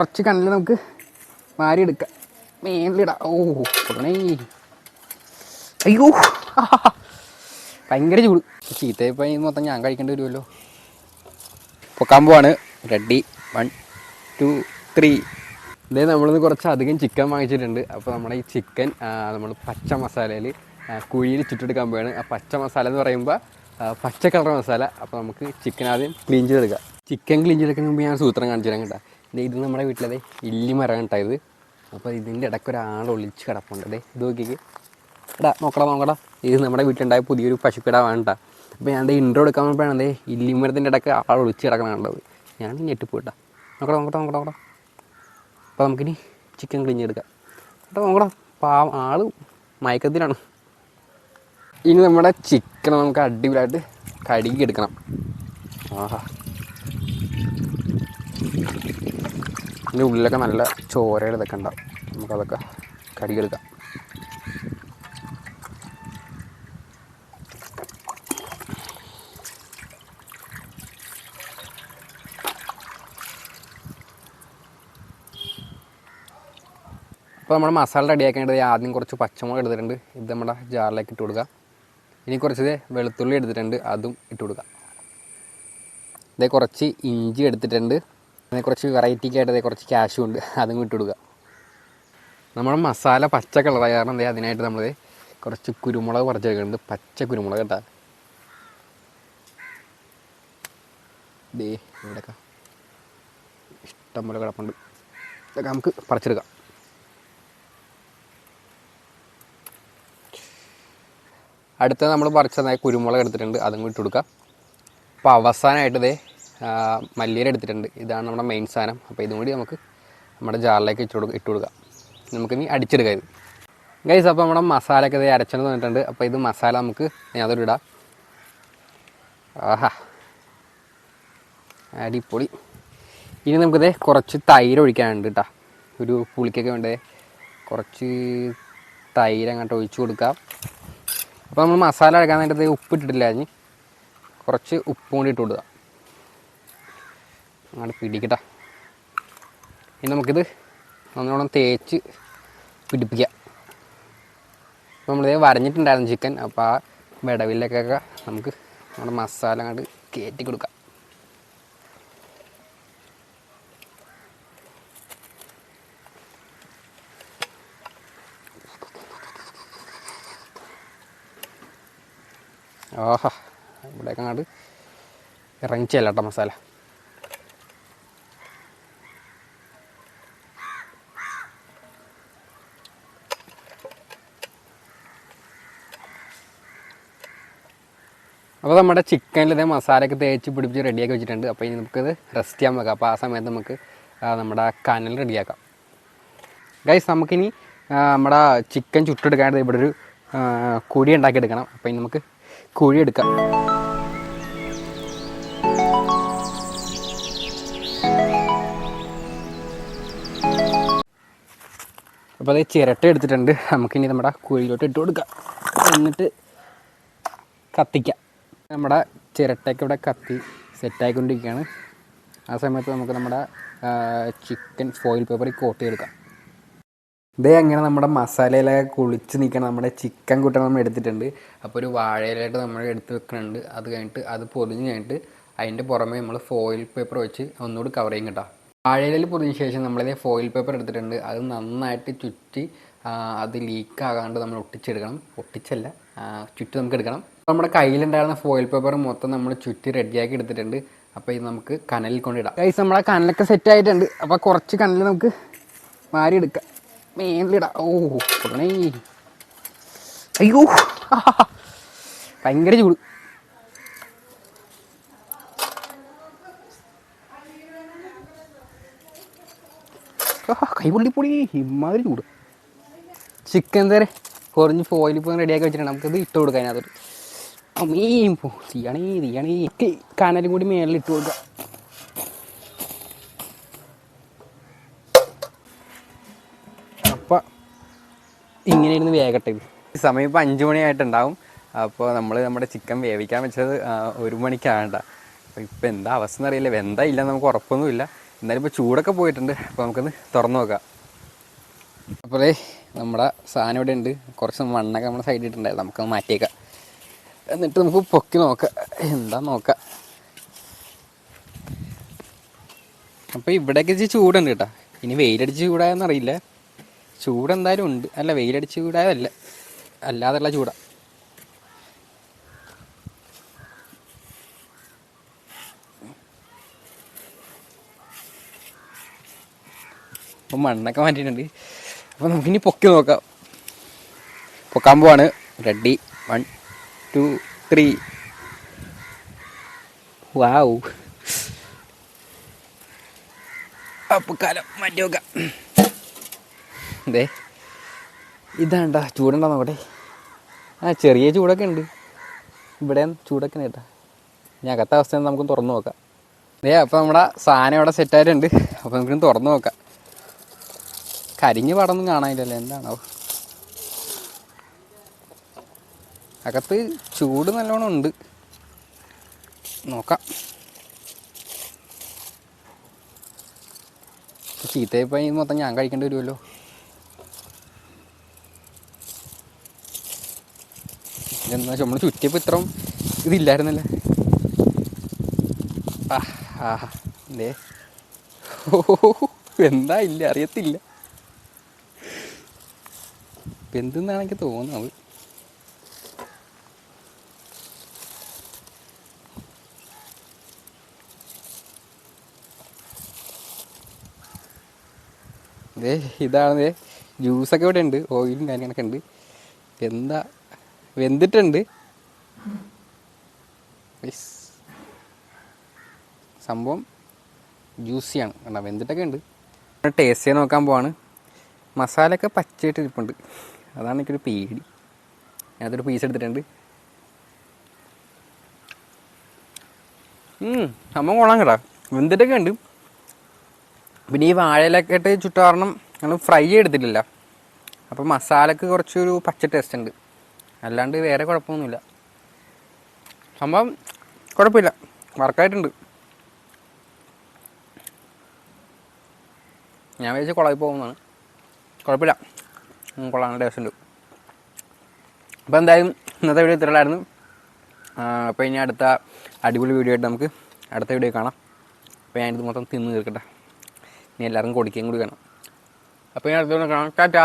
കുറച്ച് കണ്ണിൽ നമുക്ക് മാരിയെടുക്കാം, മേലിടാം. ഓ കൊടുക്കണേ, അയ്യോ ഭയങ്കര ചൂട്. ചീത്തയപ്പം മൊത്തം ഞാൻ കഴിക്കേണ്ടി വരുമല്ലോ. പൊക്കാൻ പോവാണ്. റെഡി, 1 2 3. ഇതേ നമ്മളിന്ന് കുറച്ച് അധികം ചിക്കൻ വാങ്ങിച്ചിട്ടുണ്ട്. അപ്പോൾ നമ്മുടെ ഈ ചിക്കൻ നമ്മൾ പച്ച മസാലയിൽ കുഴിയിൽ ചുട്ടെടുക്കാൻ പോവുകയാണ്. ആ പച്ച മസാല എന്ന് പറയുമ്പോൾ പച്ച കളർ മസാല. അപ്പോൾ നമുക്ക് ചിക്കൻ ആദ്യം ക്ലീൻ ചെയ്തെടുക്കാം. ചിക്കൻ ക്ലീൻ ചെയ്തെടുക്കുന്ന മുമ്പ് ഞാൻ സൂത്രം കാണിച്ചു തരാം കേട്ടോ. ഇത് നമ്മുടെ വീട്ടിലതേ ഇല്ലി മരം കേട്ടായത്. അപ്പോൾ ഇതിൻ്റെ ഇടയ്ക്ക് ഒരാൾ ഒളിച്ച് കിടപ്പുണ്ട്. അതെ ഇത് നോക്കിക്ക് എടാ, നോക്കടാ. ഇത് നമ്മുടെ വീട്ടിലുണ്ടായ പുതിയൊരു പശുക്കിടാവാണ് കേട്ടോ. അപ്പോൾ ഞാൻ ഇൻട്രോ എടുക്കാൻ പോകുമ്പോഴാണ് അതേ ഇല്ലിമരത്തിൻ്റെ ഇടയ്ക്ക് ആൾ ഒളിച്ച് കിടക്കണം കണ്ടത്. ഞാൻ ഞെട്ടിപ്പോയിട്ടാ. നോക്കടാ. അപ്പോൾ നമുക്കിനി ചിക്കൻ ക്ലീൻ ചെയ്തെടുക്കാം കേട്ടോ. നോക്കടാ, ആൾ മയക്കത്തിലാണ്. ഇനി നമ്മുടെ ചിക്കൻ നമുക്ക് അടിപൊളിയായിട്ട് കഴുകി എടുക്കണം. ആഹാ, ഇതിൻ്റെ ഉള്ളിലൊക്കെ നല്ല ചോരയുടെ ഇതൊക്കെ ഉണ്ടാവും. നമുക്കതൊക്കെ കഴുകിയെടുക്കാം. അപ്പോൾ നമ്മുടെ മസാല റെഡിയാക്കേണ്ടത് ആദ്യം കുറച്ച് പച്ചമുളക് എടുത്തിട്ടുണ്ട്. ഇത് നമ്മുടെ ജാറിലേക്ക് ഇട്ട് കൊടുക്കുക. ഇനി കുറച്ച് വെളുത്തുള്ളി എടുത്തിട്ടുണ്ട്, അതും ഇട്ട് കൊടുക്കുക. ഇതേ കുറച്ച് ഇഞ്ചി എടുത്തിട്ടുണ്ട്. അതിനെ കുറച്ച് വെറൈറ്റിക്ക് ആയിട്ട് കുറച്ച് ക്യാഷും ഉണ്ട്, അതും ഇട്ട് കൊടുക്കുക. നമ്മുടെ മസാല പച്ച കളറായ കാരണം അതിനായിട്ട് നമ്മൾ കുറച്ച് കുരുമുളക് പറിച്ചെടുക്കുന്നുണ്ട്. പച്ച കുരുമുളക് കേട്ടോ. ദേ ഇവിടെയൊക്കെ ഇഷ്ടം പോലെ കിടപ്പുണ്ട്. ഇതൊക്കെ നമുക്ക് പറിച്ചെടുക്കാം. അടുത്ത നമ്മൾ പറിച്ചതായ കുരുമുളക് എടുത്തിട്ടുണ്ട്, അതും ഇട്ട് കൊടുക്കുക. അപ്പോൾ അവസാനമായിട്ട് ഇതേ മല്ലിയില എടുത്തിട്ടുണ്ട്. ഇതാണ് നമ്മുടെ മെയിൻ സാധനം. അപ്പോൾ ഇതും കൂടി നമുക്ക് നമ്മുടെ ജാറിലേക്ക് ഇട്ട് കൊടുക്കാം. നമുക്കിനി അടിച്ചെടുക്കാം ഇത് ഗൈസ്. അപ്പോൾ നമ്മുടെ മസാലയൊക്കെ ഇത് അരച്ചെന്ന് തോന്നിയിട്ടുണ്ട്. അപ്പോൾ ഇത് മസാല നമുക്ക് അതൊരു ഇടാം. ആഹാ, അടിപൊളി. ഇനി നമുക്കിത് കുറച്ച് തൈര് ഒഴിക്കാനുണ്ട് കേട്ടോ. ഒരു പുളിക്കൊക്കെ വേണ്ടേ കുറച്ച് തൈര് അങ്ങോട്ട് ഒഴിച്ച് കൊടുക്കാം. അപ്പോൾ നമ്മൾ മസാല അടക്കാൻ നേരത്തെ ഉപ്പിട്ടിട്ടില്ല, അതിന് കുറച്ച് ഉപ്പും കൂടി ഇട്ട് കൊടുക്കുക. അങ്ങോട്ട് പിടിക്കട്ടെ. ഇനി നമുക്കിത് നല്ലോണം തേച്ച് പിടിപ്പിക്കാം. അപ്പോൾ നമ്മളിത് വരഞ്ഞിട്ടുണ്ടായിരുന്നു ചിക്കൻ. അപ്പോൾ ആ വിടവിലേക്കൊക്കെ നമുക്ക് നമ്മുടെ മസാല അങ്ങോട്ട് കയറ്റി കൊടുക്കാം. ആഹാ, ഇവിടെയൊക്കെ അങ്ങോട്ട് ഇറങ്ങിച്ചല്ല കേട്ടോ മസാല. അപ്പോൾ നമ്മുടെ ചിക്കനിൽ ഇതേ മസാലയൊക്കെ തേച്ച് പിടിപ്പിച്ച് റെഡിയാക്കി വെച്ചിട്ടുണ്ട്. അപ്പോൾ ഇനി നമുക്കത് റെസ്റ്റ് ചെയ്യാൻ വെക്കാം. അപ്പോൾ ആ സമയത്ത് നമുക്ക് നമ്മുടെ കനൽ റെഡിയാക്കാം ഗൈസ്. നമുക്കിനി നമ്മുടെ ചിക്കൻ ചുട്ടെടുക്കാനായിട്ട് ഇവിടെ ഒരു കുഴി ഉണ്ടാക്കിയെടുക്കണം. അപ്പോൾ ഇനി നമുക്ക് കുഴി എടുക്കാം. അപ്പോൾ അത് ചിരട്ട എടുത്തിട്ടുണ്ട്. നമുക്കിനി നമ്മുടെ കുഴിയിലോട്ട് ഇട്ട് കൊടുക്കാം. എന്നിട്ട് കത്തിക്കാം. നമ്മുടെ ചിരട്ടയ്ക്ക് ഇവിടെ കത്തി സെറ്റായിക്കൊണ്ടിരിക്കുകയാണ്. ആ സമയത്ത് നമുക്ക് നമ്മുടെ ചിക്കൻ ഫോയിൽ പേപ്പറിൽ കോട്ട് ചെയ്തെടുക്കാം. ഇതേ അങ്ങനെ നമ്മുടെ മസാലയിലൊക്കെ കുളിച്ച് നിൽക്കണം. നമ്മുടെ ചിക്കൻ കൂട്ടം നമ്മൾ എടുത്തിട്ടുണ്ട്. അപ്പോൾ ഒരു വാഴയിലായിട്ട് നമ്മൾ എടുത്ത് വെക്കുന്നുണ്ട്. അത് കഴിഞ്ഞിട്ട് അത് പൊതിഞ്ഞ് കഴിഞ്ഞിട്ട് അതിൻ്റെ പുറമെ നമ്മൾ ഫോയിൽ പേപ്പർ വെച്ച് ഒന്നുകൂടി കവർ ചെയ്യും കേട്ടോ. വാഴയിലയിൽ പൊതിഞ്ഞ ശേഷം നമ്മളിതേ ഫോയിൽ പേപ്പർ എടുത്തിട്ടുണ്ട്. അത് നന്നായിട്ട് ചുറ്റി അത് ലീക്കാകാണ്ട് നമ്മൾ ഒട്ടിച്ചെടുക്കണം. ഒട്ടിച്ചല്ല, ചുറ്റി നമുക്ക് എടുക്കണം. അപ്പോൾ നമ്മുടെ കയ്യിലുണ്ടായിരുന്ന ഫോയിൽ പേപ്പർ മൊത്തം നമ്മൾ ചുറ്റി റെഡിയാക്കി എടുത്തിട്ടുണ്ട്. അപ്പോൾ ഇത് നമുക്ക് കനലിൽ കൊണ്ടിടാം ഗൈസ്. നമ്മളെ കനലൊക്കെ സെറ്റ് ആയിട്ടുണ്ട്. അപ്പോൾ കുറച്ച് കനൽ നമുക്ക് മാരിയെടുക്കാം, മേലിടാം. ഓ കൊടുക്കണേ, അയ്യോ ഭയങ്കര ചൂട്. കൈപൊള്ളിപ്പൊടി ഇമാതിരി ചൂട്. ചിക്കൻ തരെ കുറഞ്ഞ് ഫോയിൽ ഇപ്പോൾ റെഡിയാക്കി വെച്ചിട്ടുണ്ട്. നമുക്കത് ഇട്ട് കൊടുക്കാം. അതിനകത്തൊരു അമ്മീം തീയണേ കനലും കൂടി മേലിൽ ഇട്ട് കൊടുക്കാം. അപ്പം ഇങ്ങനെ ഇരുന്ന് വേഗട്ടെ. ഇത് സമയം ഇപ്പോൾ 5 മണിയായിട്ടുണ്ടാവും. അപ്പോൾ നമ്മൾ നമ്മുടെ ചിക്കൻ വേവിക്കാൻ വെച്ചത് 1 മണിക്കാണ്ട. അപ്പോൾ ഇപ്പോൾ എന്താ അവസ്ഥ എന്നറിയില്ല. വെന്താ ഇല്ല നമുക്ക് ഉറപ്പൊന്നുമില്ല. എന്തായാലും ഇപ്പോൾ ചൂടൊക്കെ പോയിട്ടുണ്ട്. അപ്പോൾ നമുക്കൊന്ന് തുറന്നു നോക്കാം. അപ്പോൾ നമ്മുടെ സാധനം ഇവിടെ ഉണ്ട്. കുറച്ച് മണ്ണൊക്കെ നമ്മുടെ സൈഡിൽ ഇട്ടുണ്ടായിരുന്നു. നമുക്കൊന്ന് മാറ്റിയേക്കാം. എന്നിട്ട് നമുക്ക് പൊക്കി നോക്കാം എന്താ നോക്കാം. അപ്പോൾ ഇവിടെയൊക്കെ ഇച്ചിരി ചൂടുണ്ട് കേട്ടോ. ഇനി വെയിലടിച്ച് ചൂടായെന്നറിയില്ല. ചൂടെന്തായാലും ഉണ്ട്. അല്ല, വെയിലടിച്ച് ചൂടായതല്ല, അല്ലാതെയുള്ള ചൂടാണ്. അപ്പം മണ്ണൊക്കെ മാറ്റിയിട്ടുണ്ട്. അപ്പോൾ നമുക്കിനി പൊക്കി നോക്കാം. പൊക്കാൻ പോവാണ്. റെഡി, 1 2 3. വാവ്. അപ്പോൾ കാലം മാറ്റി നോക്കാം. അതെ, ഇതാണ്ടാ ചൂടുണ്ടോ നോക്കട്ടെ. ചെറിയ ചൂടൊക്കെ ഉണ്ട്. ഇവിടെ ചൂടൊക്കെ ഉണ്ട് കേട്ടോ. ഇനി അകത്തെ അവസ്ഥ നമുക്ക് തുറന്നു നോക്കാം. അപ്പോൾ നമ്മുടെ സാധനം ഇവിടെ സെറ്റായിട്ടുണ്ട്. അപ്പോൾ നമുക്കിനി തുറന്നു നോക്കാം. കരിഞ്ഞ് പടമൊന്നും കാണാനില്ലല്ലോ, എന്താണോ. അകത്ത് ചൂട് നല്ലോണം ഉണ്ട്. നോക്കാം. ചീത്തയപ്പം ഇത് മൊത്തം ഞാൻ കഴിക്കേണ്ടി വരുമല്ലോ. എന്താ നമ്മൾ ചുറ്റിയപ്പോൾ ഇത്രയും ഇതില്ലായിരുന്നല്ലേ. എന്തേ എന്താ ഇല്ല അറിയത്തില്ല. എന്തെന്നാണ് എനിക്ക് തോന്നുന്നത്. ഇതാണ് ജ്യൂസൊക്കെ ഇവിടെ ഉണ്ട്. ഓയിലും കാര്യങ്ങളൊക്കെ ഉണ്ട്. എന്താ വെന്തിട്ടുണ്ട്. സംഭവം ജ്യൂസിയാണ് കണ്ടോ, വെന്തിട്ടൊക്കെ ഉണ്ട്. ടേസ്റ്റ് ചെയ്ത് നോക്കാൻ പോവാണ്. മസാലയൊക്കെ പച്ചയായിട്ട് ഇരിപ്പുണ്ട്. അതാണ് എനിക്കൊരു പേടി. ഞാനതൊരു പീസ് എടുത്തിട്ടുണ്ട്. സംഭവം കൊള്ളാൻ കേട്ടോ, വെന്തിട്ടൊക്കെ ഉണ്ട്. പിന്നെ ഈ വാഴയിലൊക്കെ ഇട്ട് ചുട്ട കാരണം നമ്മൾ ഫ്രൈ എടുത്തിട്ടില്ല. അപ്പോൾ മസാലക്ക് കുറച്ചൊരു പച്ച ടേസ്റ്റ് ഉണ്ട്. അല്ലാണ്ട് വേറെ കുഴപ്പമൊന്നുമില്ല. സംഭവം കുഴപ്പമില്ല, വർക്കായിട്ടുണ്ട്. ഞാൻ വിചാരിച്ച് കുളമായി പോകുന്നതാണ്. കുഴപ്പമില്ല, കൊള്ളാൻ ടേസ്റ്റ് ഉണ്ട്. അപ്പോൾ എന്തായാലും ഇന്നത്തെ വീഡിയോ ഇത്രയുള്ളായിരുന്നു. അപ്പോൾ ഇനി അടുത്ത അടിപൊളി വീഡിയോ ആയിട്ട് നമുക്ക് അടുത്ത വീഡിയോ കാണാം. അപ്പോൾ ഞാനിത് മൊത്തം തിന്ന് തീർക്കട്ടെ. ഇനി എല്ലാവർക്കും കൊടുക്കുകയും കൂടി വേണം. അപ്പോൾ ഞാൻ അടുത്ത വീഡിയോ കാണാം. ടാറ്റാ.